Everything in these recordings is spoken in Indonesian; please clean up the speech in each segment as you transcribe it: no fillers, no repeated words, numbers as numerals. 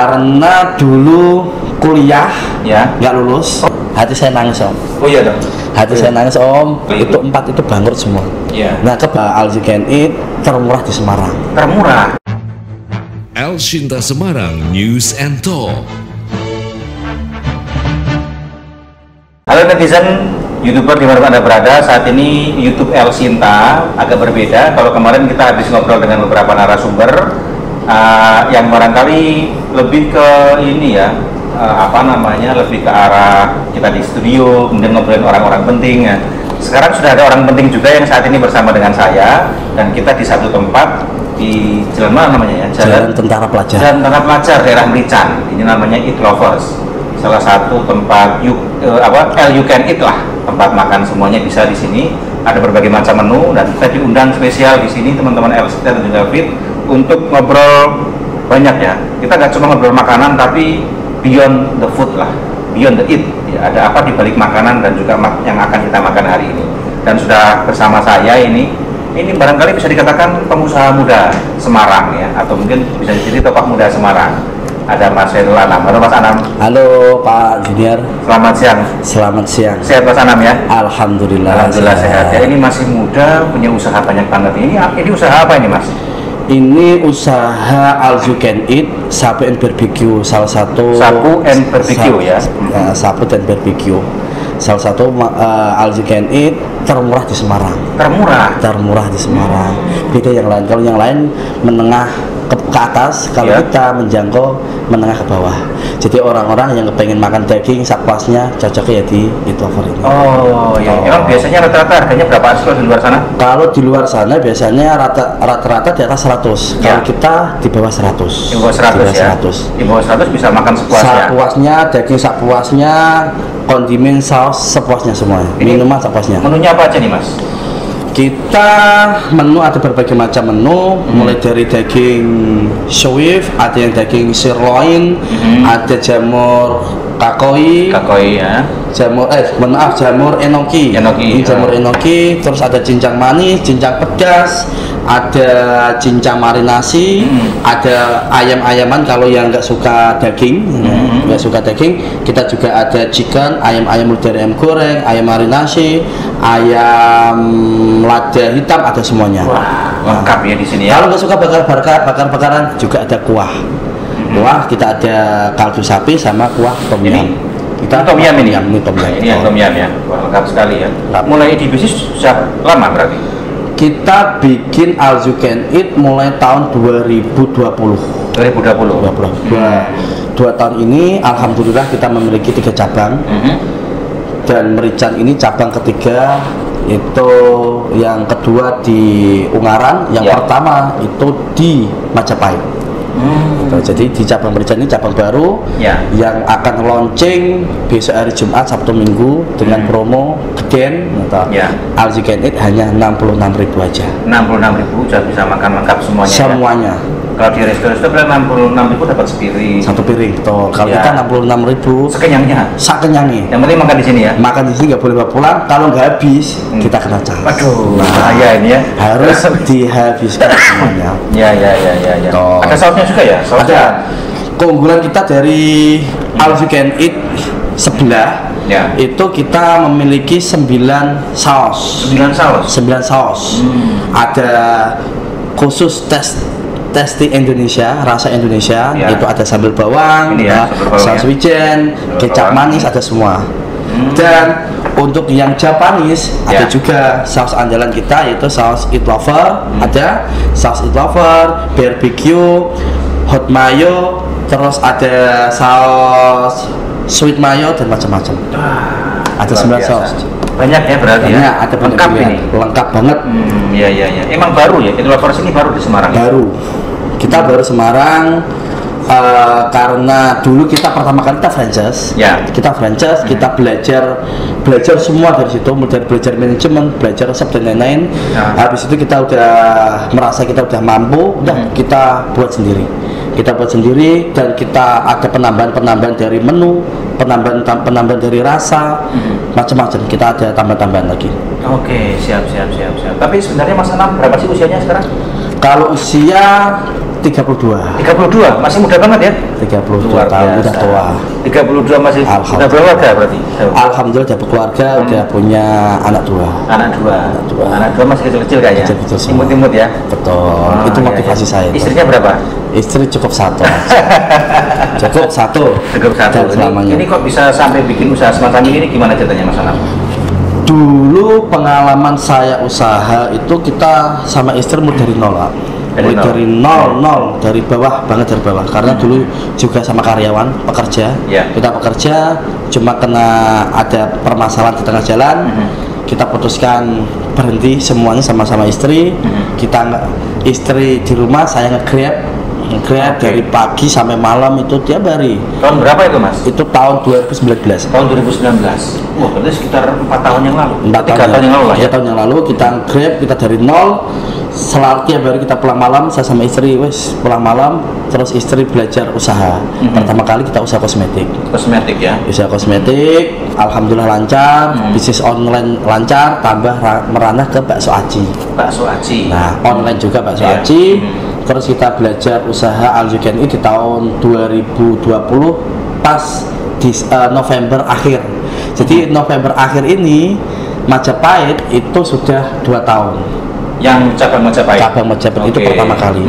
Karena dulu kuliah Ya. nggak lulus, hati saya nangis om. Oh iya dong. Hati saya nangis om. Itu 4 itu bangkrut semua. Iya. Nah All You Can Eat termurah di Semarang. Termurah. El Shinta Semarang News and Talk. Halo netizen, YouTuber dimanapun Anda berada, saat ini YouTube El Shinta agak berbeda. Kalau kemarin kita habis ngobrol dengan beberapa narasumber yang barangkali lebih ke ini ya, lebih ke arah kita di studio, kemudian ngobrolin orang-orang penting ya. Sekarang sudah ada orang penting juga yang saat ini bersama dengan saya, dan kita di satu tempat di jalan mana namanya ya? Jalan Tentara Pelajar. Jalan Tentara Pelajar, daerah Merican. Ini namanya Eat Lovers. Salah satu tempat All You Can Eat lah, tempat makan semuanya bisa di sini. Ada berbagai macam menu dan kita diundang spesial di sini teman-teman El Shinta dan juga Fit untuk ngobrol banyak ya. Kita nggak cuma ngobrol makanan tapi beyond the food lah, beyond the eat. Ya, ada apa di balik makanan dan juga yang akan kita makan hari ini. Dan sudah bersama saya ini barangkali bisa dikatakan pengusaha muda Semarang ya, atau mungkin bisa jadi tokoh muda Semarang. Ada Mas Khairul Anam. Halo Mas Anam. Halo Pak Junior. Selamat siang. Selamat siang. Sehat Mas Anam ya? Alhamdulillah. Alhamdulillah sehat. Ya, ini masih muda, punya usaha banyak banget. Ini usaha apa ini Mas? Ini usaha All You Can Eat Sapu and Barbecue, salah satu Sapu and Barbecue ya. Sapu dan Barbecue. Salah satu All You Can Eat termurah di Semarang. Termurah di Semarang. Beda yang lain. Kalau yang lain menengah ke atas, kalau kita menjangkau menengah ke bawah. Jadi orang-orang yang kepengen makan daging sapuasnya cocoknya ya di Eat Lover ini. Oh iya. Emang biasanya rata-rata harganya berapa sih di luar sana? Kalau di luar sana biasanya rata-rata di atas 100. Kalau kita di bawah 100. Di bawah 100 ya. Di bawah 100 bisa makan sepuasnya. Sepuasnya, daging sepuasnya, kondimen, saus sepuasnya semuanya. Minuman sepuasnya. Menunya apa aja nih Mas? Kita menu ada berbagai macam menu, mulai dari daging swift, ada yang daging sirloin, ada jamur kakoi ya. Jamur enoki. Ini jamur enoki, terus ada cincang manis, cincang pedas, ada cincang marinasi, ada ayam-ayaman kalau yang nggak suka daging, kita juga ada chicken, ayam dari ayam goreng, ayam marinasi, ayam lada hitam, ada semuanya. Wah, lengkap ya di sini ya. Kalau nggak suka bakar-bakaran juga ada kuah. Kuah kita ada kaldu sapi sama kuah tom yum. Kita tom yum ini. Ini tom yum. Ini yang tom yum ya. Wah, lengkap sekali ya. Mulai di bisnis sudah lama berarti? Kita bikin All You Can Eat mulai tahun 2020. 2020. Dua tahun ini alhamdulillah kita memiliki 3 cabang. Dan Merican ini cabang ketiga, itu yang kedua di Ungaran, yang pertama itu di Majapahit. Jadi di cabang Merican ini cabang baru yang akan launching besok hari Jumat, Sabtu, Minggu dengan promo geden. All You Can Eat hanya 66.000 aja. 66.000 sudah bisa makan lengkap semuanya. Kalau di resto-resto berarti 66.000 dapat sepiring. Satu piring, betul. Kalau kita 66.000 sekenyangnya. Yang penting makan di sini ya. Makan di sini nggak boleh bawa pulang. Kalau nggak habis, kita kena cas. Aduh, bahaya ini ya. Harus dihabiskan semuanya. Ya. Ada sausnya juga ya? Ada. Keunggulan kita dari All You Can Eat sebelah itu kita memiliki 9 saus. 9 saus. Ada khusus Tasty Indonesia, rasa Indonesia, itu ada sambal bawang, saus wijen, kecap manis, ada semua. Dan untuk yang Japanese ada juga saus andalan kita, yaitu saus Eat Lover, ada saus Eat Lover, barbecue, hot mayo, terus ada saus sweet mayo dan macam-macam. Ada 9 saus. Banyak ya berarti ya. Ada lengkap ini. Lengkap banget. Iya. Emang baru ya? Eat Lovers ini baru di Semarang. Baru. Kita baru Semarang. Karena dulu kita pertama kali kita franchise. Kita belajar semua dari situ, mulai belajar manajemen, belajar resep dan lain-lain. Habis itu kita udah merasa kita udah mampu, kita buat sendiri. Dan kita ada penambahan dari menu, penambahan dari rasa, macam-macam. Kita ada tambahan lagi. Oke, siap. Tapi sebenarnya Mas Anam berapa sih usianya sekarang? Kalau usia 32. 32, masih muda banget ya? 32 tahun, udah tua. 32 masih sudah berkeluarga berarti? Alhamdulillah dapat keluarga, udah punya anak 2. Anak 2 masih kecil-kecil kayaknya? Kecil-kecil, imut-imut ya? Betul, itu motivasi saya. Istrinya berapa? Istri cukup 1 Cukup 1. Cukup 1. Ini kok bisa sampai bikin usaha semacam ini gimana ceritanya Mas Anam? Dulu pengalaman saya usaha itu kita sama istri mulai dari nol, Pak. Dari nol, dari bawah banget, dari bawah. Karena dulu juga sama karyawan, pekerja. Kita pekerja, cuma kena ada permasalahan di tengah jalan. Kita putuskan berhenti semuanya sama-sama istri. Istri di rumah, saya nge-grab dari pagi sampai malam itu tiap hari. Tahun berapa itu Mas? Itu tahun 2019. Tahun 2019. Wah, berarti sekitar 4 tahun yang lalu. 3 tahun yang lalu lah. 3 tahun yang lalu kita grab, kita dari nol. Selalu tiap hari kita pulang malam, saya sama istri pulang malam, terus istri belajar usaha. Pertama kali kita usaha kosmetik. Kosmetik ya? Usaha kosmetik, alhamdulillah lancar, bisnis online lancar, tambah merana ke bakso aci. Bakso aci. Nah, online juga bakso aci. Terus kita belajar usaha All You Can Eat di tahun 2020 pas di November akhir. Jadi November akhir ini Majapahit itu sudah 2 tahun. Yang cabang Majapahit? Cabang Majapahit itu pertama kali.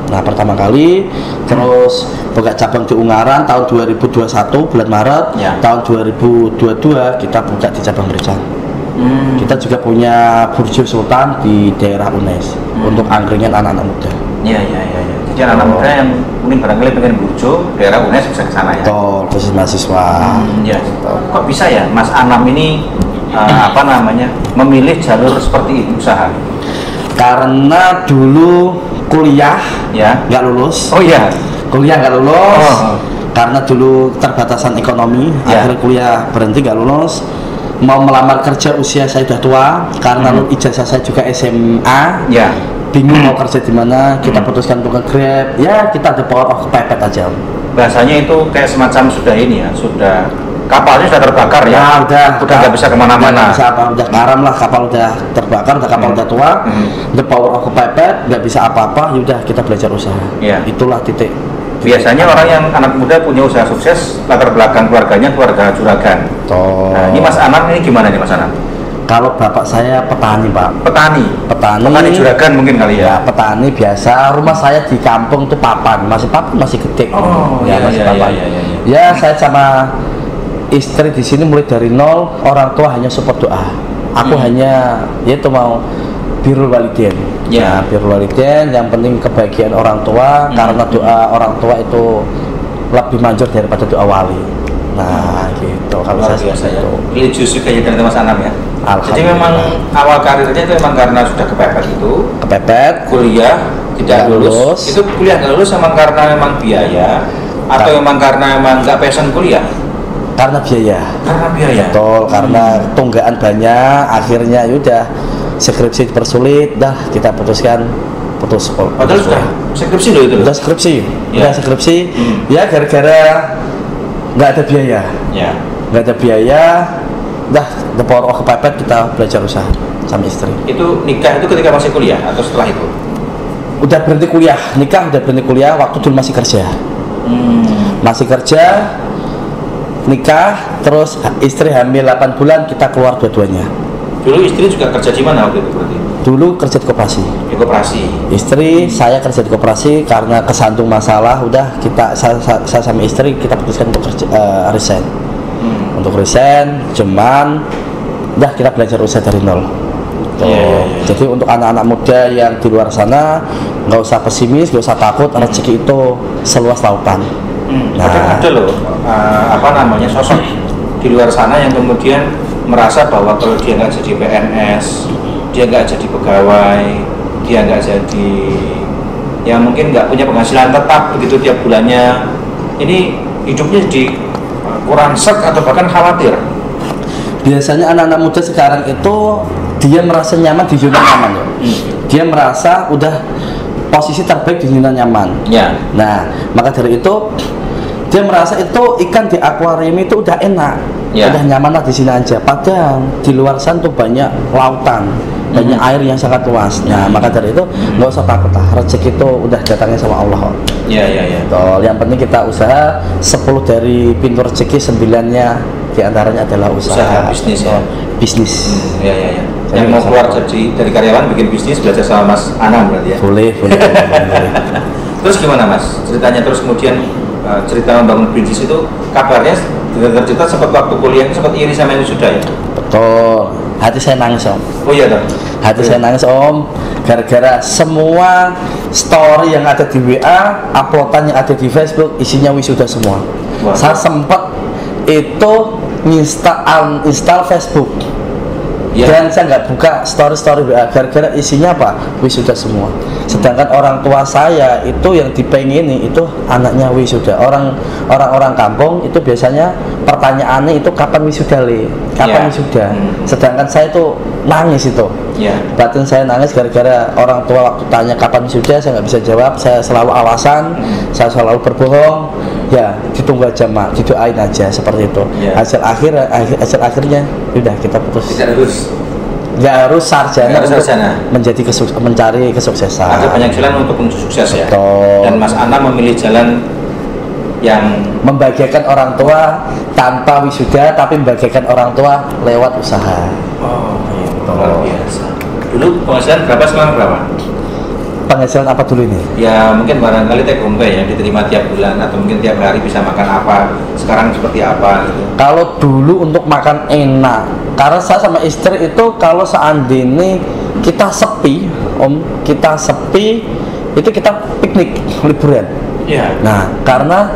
Nah, pertama kali, terus buka cabang di Ungaran tahun 2021 bulan Maret. Tahun 2022 kita buka di cabang Merican. Kita juga punya Burjo Sultan di daerah UNES untuk angkringan anak-anak muda. Iya. Jadi anak-anak muda yang mungkin barangkali pengen Burjo, daerah UNES bisa ke sana ya. Betul, khusus mahasiswa. Kok bisa ya Mas Anam ini memilih jalur seperti itu usaha? Karena dulu kuliah nggak lulus. Kuliah nggak lulus. Karena dulu terbatasan ekonomi, akhirnya kuliah berhenti nggak lulus. Mau melamar kerja usia saya sudah tua karena ijazah saya juga SMA. Bingung mau kerja di mana, kita putuskan untuk nge-grab. Ya, kita ada power of kepepet aja. Bahasanya itu kayak semacam sudah ini ya, sudah kapalnya sudah terbakar ya. Udah nggak bisa kemana-mana. Udah karam lah, kapal udah terbakar, kapal udah tua. The power of kepepet, nggak bisa apa-apa. Yaudah kita belajar usaha. Itulah titik. Biasanya orang yang anak muda punya usaha sukses, latar belakang keluarganya keluarga juragan. Nah, ini Mas Anam ini gimana nih Mas Anam? Kalau bapak saya petani, Pak. Petani juragan mungkin kali ya. Petani biasa. Rumah saya di kampung tuh papan, masih gede. Masih papan. Ya, saya sama istri di sini mulai dari nol. Orang tua hanya support doa. Aku hanya yaitu mau birrul walidain. Birrul walidain, yang penting kebahagiaan orang tua, karena doa orang tua itu lebih manjur daripada doa wali. Nah, gitu. Kalau saya biasa itu. Religius juga ya dari Mas Anam ya. Jadi memang awal karirnya itu memang karena sudah kepepet, kuliah tidak lulus. Itu kuliah nggak lulus memang karena memang biaya atau memang karena memang nggak passion kuliah? Karena biaya. Betul, karena tunggaan banyak, akhirnya yaudah skripsi dipersulit, kita putuskan putus. Padahal sudah skripsi loh itu. Udah skripsi. Ya gara-gara nggak ada biaya. Nggak ada biaya. The power of kepepet, kita belajar usaha sama istri. Itu nikah itu ketika masih kuliah atau setelah itu? Udah berhenti kuliah, nikah udah berhenti kuliah, waktu dulu masih kerja. Masih kerja, nikah, terus istri hamil 8 bulan, kita keluar dua-duanya. Dulu istri juga kerja di mana waktu itu berarti? Dulu kerja di koperasi. Di koperasi. Istri, saya kerja di koperasi karena kesandung masalah, saya sama istri kita putuskan untuk resign. Untuk resign, cuman kita belajar usaha dari nol. Jadi untuk anak-anak muda yang di luar sana, nggak usah pesimis, nggak usah takut, rezeki itu seluas lautan. Ada loh, sosok di luar sana yang kemudian merasa bahwa kalau dia nggak jadi PNS, dia nggak jadi pegawai, dia nggak jadi, ya mungkin nggak punya penghasilan tetap begitu tiap bulannya, ini hidupnya jadi kurang sek atau bahkan khawatir. Biasanya anak-anak muda sekarang itu dia merasa nyaman di zona nyaman ya. Dia merasa udah posisi terbaik di zona nyaman. Nah, maka dari itu dia merasa itu ikan di akuarium itu udah enak, udah nyaman lah di sini aja. Padahal di luar sana tuh banyak lautan, banyak air yang sangat luas. Nah, maka dari itu nggak usah takut lah, rezeki itu udah datangnya sama Allah. Iya. Yang penting kita usaha 10 dari pintu rezeki, 9-nya diantaranya adalah usaha bisnis ya. Bisnis. Iya. Yang mau keluar dari karyawan bikin bisnis belajar sama Mas Anam berarti ya. Boleh. Terus gimana Mas? Ceritanya terus kemudian cerita membangun bisnis itu kabarnya dengar cerita sempat waktu kuliah sempat iri sama yang sudah ya? Betul. Hati saya nangis Om. Oh iya toh. Hati saya nangis Om, gara-gara semua story yang ada di WA, uploadan yang ada di Facebook isinya wisuda semua. Wah. Saya sempat itu install Facebook. Dan saya nggak buka story WA gara-gara isinya apa? Wisuda semua. Sedangkan orang tua saya itu yang dipengini itu anaknya wisuda. Orang kampung itu biasanya pertanyaannya itu kapan wisuda kapan wisuda. Sedangkan saya itu nangis itu. Batin saya nangis gara-gara orang tua waktu tanya kapan wisuda saya nggak bisa jawab. Saya selalu alasan, saya selalu berbohong. Ya ditunggu aja mak, didoain aja seperti itu. Hasil akhirnya udah kita putus. Nggak harus sarjana untuk mencari kesuksesan. Ada banyak jalan untuk sukses ya. Betul. Dan Mas Anam memilih jalan yang membahagiakan orang tua tanpa wisuda, tapi membahagiakan orang tua lewat usaha. Oh, gitu. Luar biasa. Dulu penghasilan berapa, sekarang berapa? Penghasilan apa dulu ini? Ya mungkin barangkali take home pay yang diterima tiap bulan atau mungkin tiap hari bisa makan apa. Sekarang seperti apa gitu. Kalau dulu untuk makan enak, karena saya sama istri itu kalau seandainya kita sepi, Om, itu kita piknik liburan. Nah, karena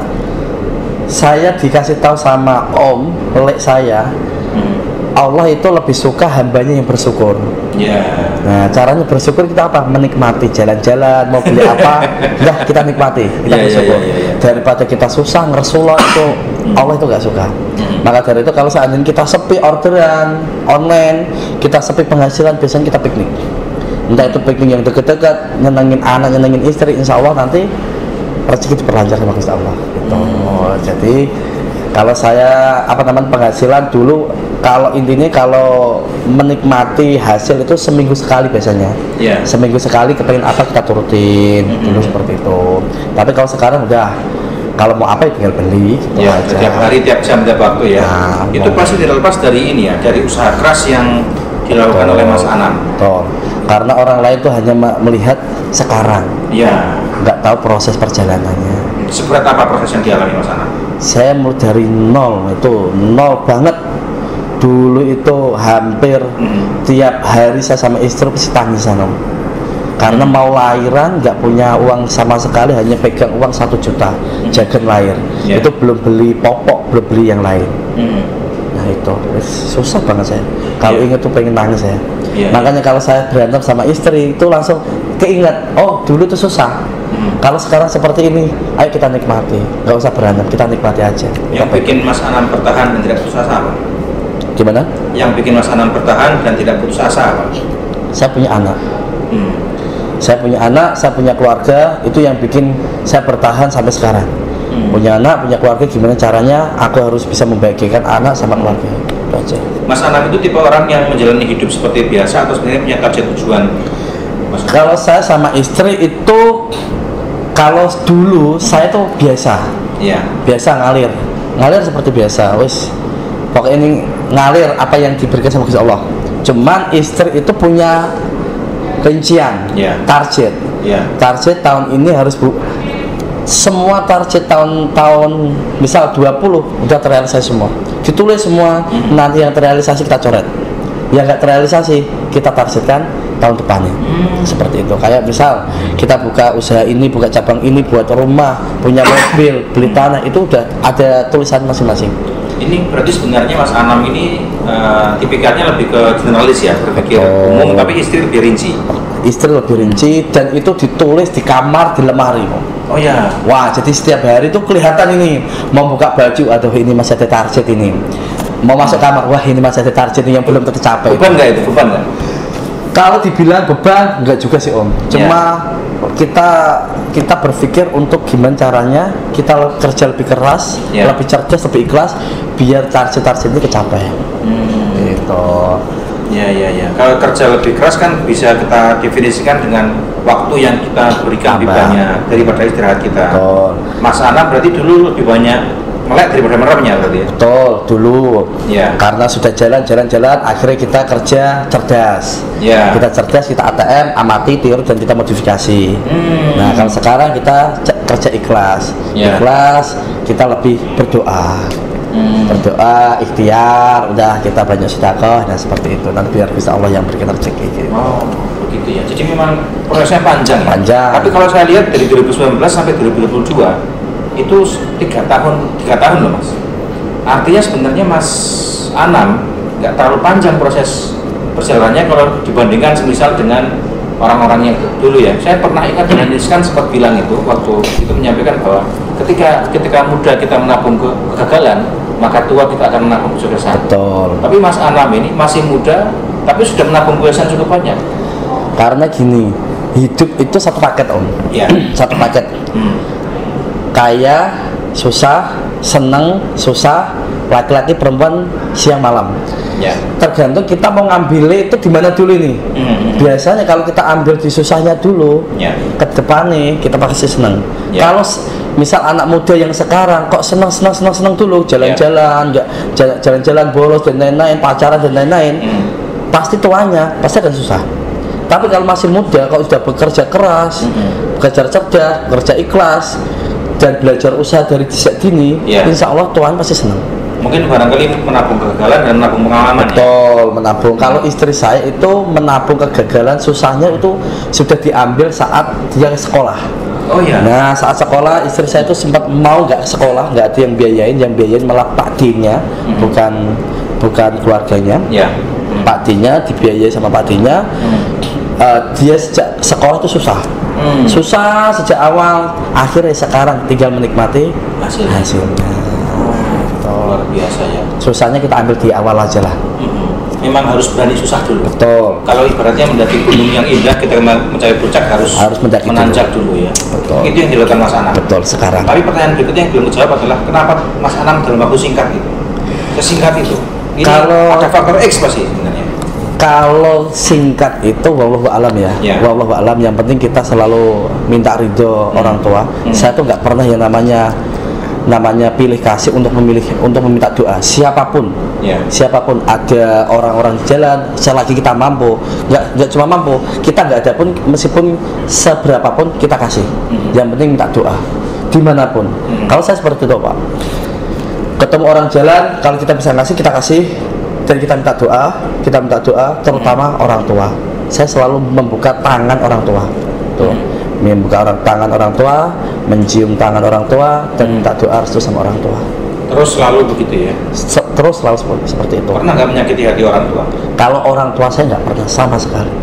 saya dikasih tahu sama Om, lek saya, Allah itu lebih suka hambanya yang bersyukur. Nah, caranya bersyukur kita apa? Menikmati jalan-jalan, mau beli apa, udah kita nikmati, kita bersyukur. Daripada kita susah ngeresulok itu, Allah itu nggak suka. Maka dari itu kalau seandainya kita sepi orderan online, kita sepi penghasilan, biasanya kita piknik. Entah itu piknik yang dekat-dekat, nyenengin anak, nyenengin istri, insya Allah nanti rezeki diperlancar sama Gusti Allah. Gitu. Jadi kalau saya penghasilan dulu, kalau intinya kalau menikmati hasil itu seminggu sekali biasanya. Seminggu sekali kepengen apa kita turutin dulu seperti itu. Tapi kalau sekarang udah kalau mau apa ya tinggal beli. Tiap hari, tiap jam, tiap waktu ya. Nah, itu pasti terlepas dari ini ya, dari usaha keras yang dilakukan oleh Mas Anam. Karena orang lain tuh hanya melihat sekarang. Nggak tahu proses perjalanannya. Seberat apa proses yang dialami Mas Anam? Saya mulai dari nol banget. Dulu itu hampir tiap hari saya sama istri pasti tangisan Om. Karena mau lahiran nggak punya uang sama sekali, hanya pegang uang 1 juta jagan lahir. Itu belum beli popok, belum beli yang lain. Nah itu susah banget saya. Kalau ingat tuh pengen nangis saya. Makanya kalau saya berantem sama istri itu langsung keinget, oh dulu tuh susah. Kalau sekarang seperti ini, ayo kita nikmati, nggak usah berantem, kita nikmati aja. Yang bikin Mas Anam bertahan dan tidak putus asa apa? Gimana? Yang bikin Mas Anam bertahan dan tidak putus asa apa? Saya punya anak. Saya punya anak, saya punya keluarga, itu yang bikin saya bertahan sampai sekarang. Punya anak, punya keluarga, gimana caranya aku harus bisa membahagiakan anak sama keluarga. Itu aja. Mas Anam itu tipe orang yang menjalani hidup seperti biasa atau sebenarnya punya target tujuan? Kalau saya sama istri itu, kalau dulu saya tuh biasa ngalir seperti biasa, pokoknya ini ngalir apa yang diberikan sama Gusti Allah. Cuman istri itu punya rincian, target. Target tahun ini harus semua target tahun misal 20 udah terrealisasi semua, ditulis semua. Nanti yang terrealisasi kita coret, yang nggak terrealisasi kita targetkan tahun depannya. Seperti itu. Kayak misal kita buka usaha ini, buka cabang ini, buat rumah, punya mobil, beli tanah, itu udah ada tulisan masing-masing. Ini berarti sebenarnya Mas Anam ini tipikalnya lebih ke generalis ya, berpikir umum, tapi istri lebih rinci. Istri lebih rinci dan itu ditulis di kamar, di lemari. Wah, jadi setiap hari itu kelihatan ini mau buka baju, aduh ini masih ada target ini. Mau masuk kamar, wah ini masih ada target ini yang belum tercapai. Beban nggak itu? Beban nggak? Kalau dibilang beban, enggak juga sih Om. Cuma kita berpikir untuk gimana caranya kita kerja lebih keras, lebih cerdas, lebih ikhlas, biar target-target ini kecapai. Gitu. Ya. Kalau kerja lebih keras kan bisa kita definisikan dengan waktu yang kita berikan lebih banyak daripada istirahat kita. Betul. Mas Anam berarti dulu lebih banyak melek daripada meremnya berarti ya? Betul, dulu. Ya. Karena sudah jalan, akhirnya kita kerja cerdas. Ya. Kita cerdas, kita ATM, amati, tiru, dan kita modifikasi. Nah, kalau sekarang kita kerja ikhlas. Ya. Ikhlas, kita lebih berdoa. Berdoa, ikhtiar, udah kita banyak sedekah dan seperti itu. Nanti biar bisa Allah yang berikan rezeki gitu. Oh, begitu ya. Jadi memang prosesnya panjang. Panjang. Tapi kalau saya lihat dari 2019 sampai 2022 itu 3 tahun loh Mas. Artinya sebenarnya Mas Anam nggak terlalu panjang proses perjalanannya kalau dibandingkan semisal dengan orang-orang yang dulu ya. Saya pernah ingat dengan Niskan sempat bilang itu waktu itu menyampaikan bahwa ketika muda kita menabung kegagalan, maka tua kita akan menabung kesuksesan. Betul. Tapi Mas Anam ini masih muda tapi sudah menabung kesuksesan cukup banyak. Karena gini, hidup itu satu paket Om. Ya. Satu paket. Kaya, susah, seneng, susah, laki-laki, perempuan, siang malam. Ya. Tergantung kita mau ngambilnya itu di mana dulu nih. Biasanya kalau kita ambil di susahnya dulu, Ya. ke depannya kita pasti seneng. Ya. Kalau misal anak muda yang sekarang kok seneng dulu, jalan-jalan, jalan-jalan bolos dan lain-lain, pacaran dan lain-lain, pasti tuanya pasti akan susah. Tapi kalau masih muda, kalau sudah bekerja keras, bekerja cerdas, bekerja ikhlas, dan belajar usaha dari sejak dini, insya Allah Tuhan pasti senang. Mungkin barangkali menabung kegagalan dan menabung pengalaman. Betul, menabung. Kalau istri saya itu menabung kegagalan, susahnya itu sudah diambil saat dia sekolah. Oh iya. Nah, saat sekolah istri saya itu sempat mau nggak sekolah, nggak ada yang biayain malah Pak D-nya, bukan keluarganya. Ya. Pak D-nya dibiayai sama Pak D-nya. Dia sejak sekolah itu susah. Susah sejak awal, akhirnya sekarang tinggal menikmati hasilnya. Luar biasa ya. Susahnya kita ambil di awal aja lah. Memang harus berani susah dulu. Betul. Kalau ibaratnya mendaki gunung yang indah, kita mencari puncak harus menanjak dulu ya. Betul. Itu yang dilakukan Mas Anam. Betul sekarang. Tapi pertanyaan berikutnya yang belum dijawab adalah kenapa Mas Anam dalam waktu singkat itu? Sesingkat itu. Ini Kalau ada faktor X pasti sebenarnya. Kalau singkat itu wallahu alam ya. Wallahu alam, yang penting kita selalu minta ridho orang tua. Saya tuh nggak pernah yang namanya pilih kasih untuk meminta doa siapapun. Siapapun, ada orang-orang di jalan, selagi kita mampu, nggak cuma mampu, kita nggak ada pun, meskipun seberapapun kita kasih. Yang penting minta doa dimanapun. Kalau saya seperti itu Pak, ketemu orang jalan, kalau kita bisa ngasih kita kasih, dan kita minta doa, terutama orang tua. Saya selalu membuka tangan orang tua, tuh, membuka tangan orang tua, mencium tangan orang tua, dan minta doa restu sama orang tua. Terus selalu begitu ya? Terus selalu seperti itu. Pernah nggak menyakiti hati orang tua? Kalau orang tua saya nggak pernah sama sekali.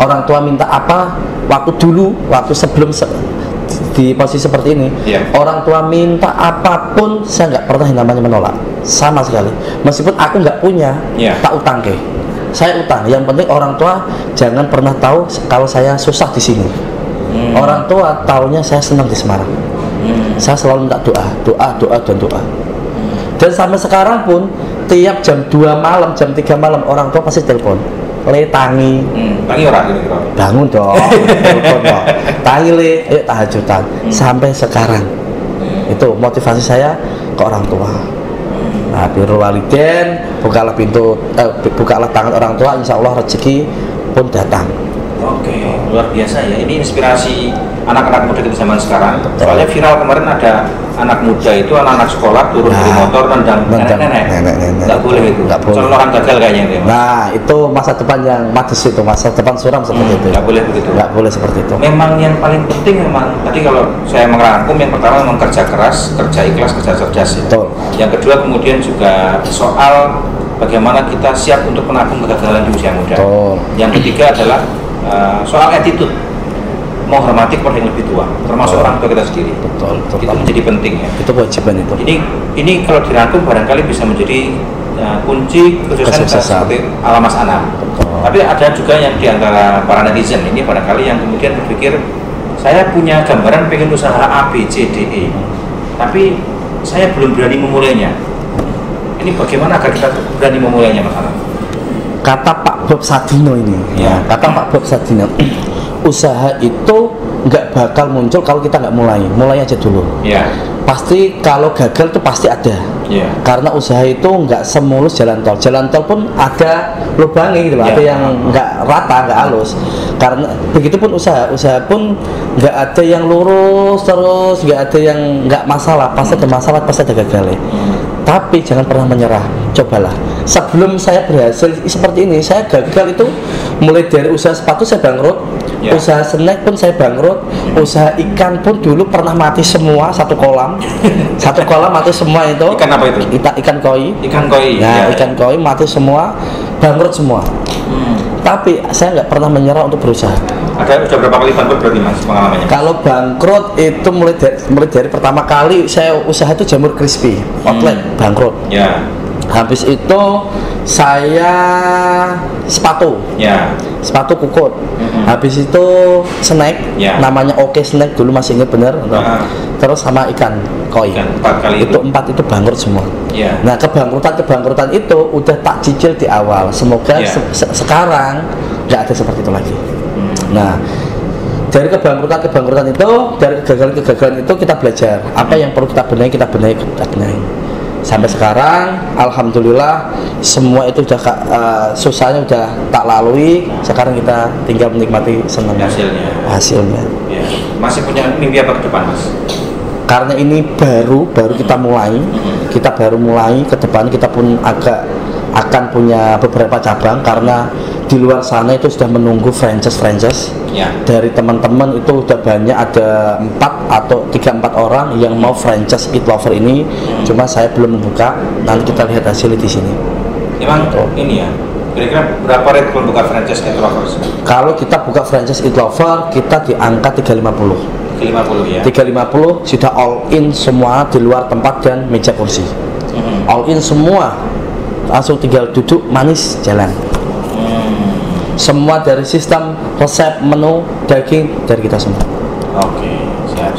Orang tua minta apa, waktu sebelum di posisi seperti ini, orang tua minta apapun saya nggak pernah yang namanya menolak sama sekali. Meskipun aku nggak punya, tak utang ke. Saya utang. Yang penting orang tua jangan pernah tahu kalau saya susah di sini. Orang tua taunya saya senang di Semarang. Saya selalu minta doa. Dan sampai sekarang pun tiap jam 2 malam, jam 3 malam orang tua pasti telepon. Tangi orang bangun dong, telepon dong. Tangi ayo tahajudan. Sampai sekarang itu motivasi saya ke orang tua. Nah, birrul walidain, bukalah tangan orang tua, insya Allah rezeki pun datang. Oke, luar biasa ya. Ini inspirasi anak-anak muda kita zaman sekarang. Soalnya viral kemarin ada anak muda itu, anak-anak sekolah turun dari motor nendang nenek. Nggak boleh itu. Soalnya orang gagal kayaknya itu. Nah, itu masa depan yang madus itu, masa depan suram seperti itu. Nggak boleh begitu. Nggak boleh seperti itu. Memang yang paling penting tadi kalau saya merangkum, yang pertama memang kerja keras, kerja ikhlas, kerja cerdas. Betul. Yang kedua kemudian juga soal bagaimana kita siap untuk menabung kegagalan di usia muda. Betul. Yang ketiga adalah soal attitude, menghormati kepada yang lebih tua, termasuk orang tua kita sendiri. Betul. Itu menjadi penting ya. Itu kewajiban itu. Ini kalau dirangkum barangkali bisa menjadi kunci kesuksesan seperti ala Mas Anam. Tapi ada juga yang diantara para netizen ini barangkali yang kemudian berpikir, saya punya gambaran pengen usaha A, B, C, D, E, tapi saya belum berani memulainya. Ini bagaimana agar kita berani memulainya, Mas Anam? Kata Pak Bob Sadino ini. Ya, kata Pak Bob Sadino, usaha itu nggak bakal muncul kalau kita nggak mulai aja dulu. Ya. Pasti kalau gagal itu pasti ada. Ya. Karena usaha itu nggak semulus jalan tol pun ada lubangnya gitu, ada yang nggak rata, nggak halus. Karena begitupun usaha pun nggak ada yang lurus terus, nggak ada yang nggak masalah, pasti ada masalah, pasti ada gagalnya. Tapi jangan pernah menyerah, cobalah. Sebelum saya berhasil seperti ini, saya gagal itu mulai dari usaha sepatu saya bangkrut, usaha snack pun saya bangkrut, usaha ikan pun dulu pernah mati semua, satu kolam mati semua itu. Ikan apa itu? Ikan koi. Ikan koi. Nah, ikan koi mati semua, bangkrut semua. Tapi saya nggak pernah menyerah untuk berusaha. Ada sudah berapa kali bangkrut berarti Mas pengalamannya? Kalau bangkrut itu mulai dari pertama kali saya usaha itu jamur crispy, outlet bangkrut. Ya. Habis itu saya sepatu. Ya. Sepatu kukut. Habis itu snack, namanya Oke Snack dulu masih ingat bener. Terus sama ikan koi. Empat itu bangkrut semua. Nah kebangkrutan itu udah tak cicil di awal. Semoga sekarang nggak ada seperti itu lagi. Nah dari kebangkrutan itu, dari kegagalan itu kita belajar apa yang perlu kita benahi. Sampai sekarang alhamdulillah semua itu udah susahnya udah tak lalui. Sekarang kita tinggal menikmati senangnya hasilnya. Ya. Masih punya mimpi apa ke depan Mas? Karena ini baru kita mulai, ke depan kita pun akan punya beberapa cabang, karena di luar sana itu sudah menunggu franchise dari teman-teman itu udah banyak, ada 3-4 orang yang mau franchise Eat Lover ini. Cuma saya belum membuka, nanti kita lihat hasilnya di sini. Emang ini ya, kira-kira berapa rate kalau buka franchise Eat Lover? Kalau kita buka franchise Eat Lover, kita di angka 350 ya. 350 sudah all in semua di luar tempat dan meja kursi. All in semua, langsung tinggal duduk manis jalan. Semua dari sistem resep menu daging dari kita semua. Oke, siap.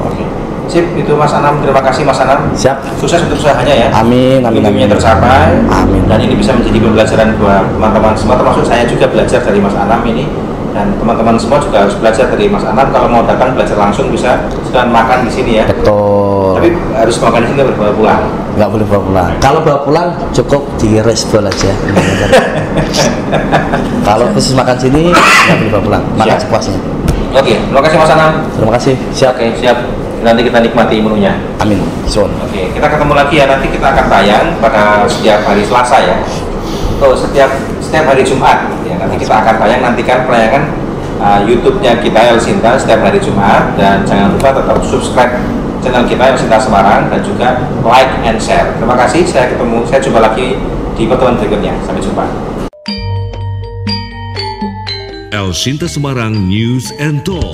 Oke. Sip, itu Mas Anam, terima kasih Mas Anam. Siap. Sukses untuk usahanya ya. Amin. Mimpinya tercapai. Amin. Dan ini bisa menjadi pembelajaran buat teman-teman semua, termasuk saya juga belajar dari Mas Anam ini. Dan teman-teman semua juga harus belajar dari Mas Anam. Kalau mau datang belajar langsung bisa sekalian makan di sini ya. Betul. Tapi harus makan di sini, nggak bawa pulang. Nggak boleh bawa pulang. Kalau bawa pulang cukup di restbol aja. Kalau khusus makan sini nggak boleh bawa pulang. Makan sepuasnya. Oke, terima kasih Mas Anam. Terima kasih. Siap. Oke, siap. Nanti kita nikmati menunya. Amin. Oke, kita ketemu lagi ya. Nanti kita akan tayang pada setiap hari Selasa ya. Setiap hari Jumat ya. Nanti kita akan tayang, nantikan penayangan YouTube-nya kita El Sinta setiap hari Jumat, dan jangan lupa tetap subscribe channel kita El Sinta Semarang dan juga like and share. Terima kasih. Saya jumpa lagi di pertemuan berikutnya. Sampai jumpa. El Sinta Semarang News and Talk.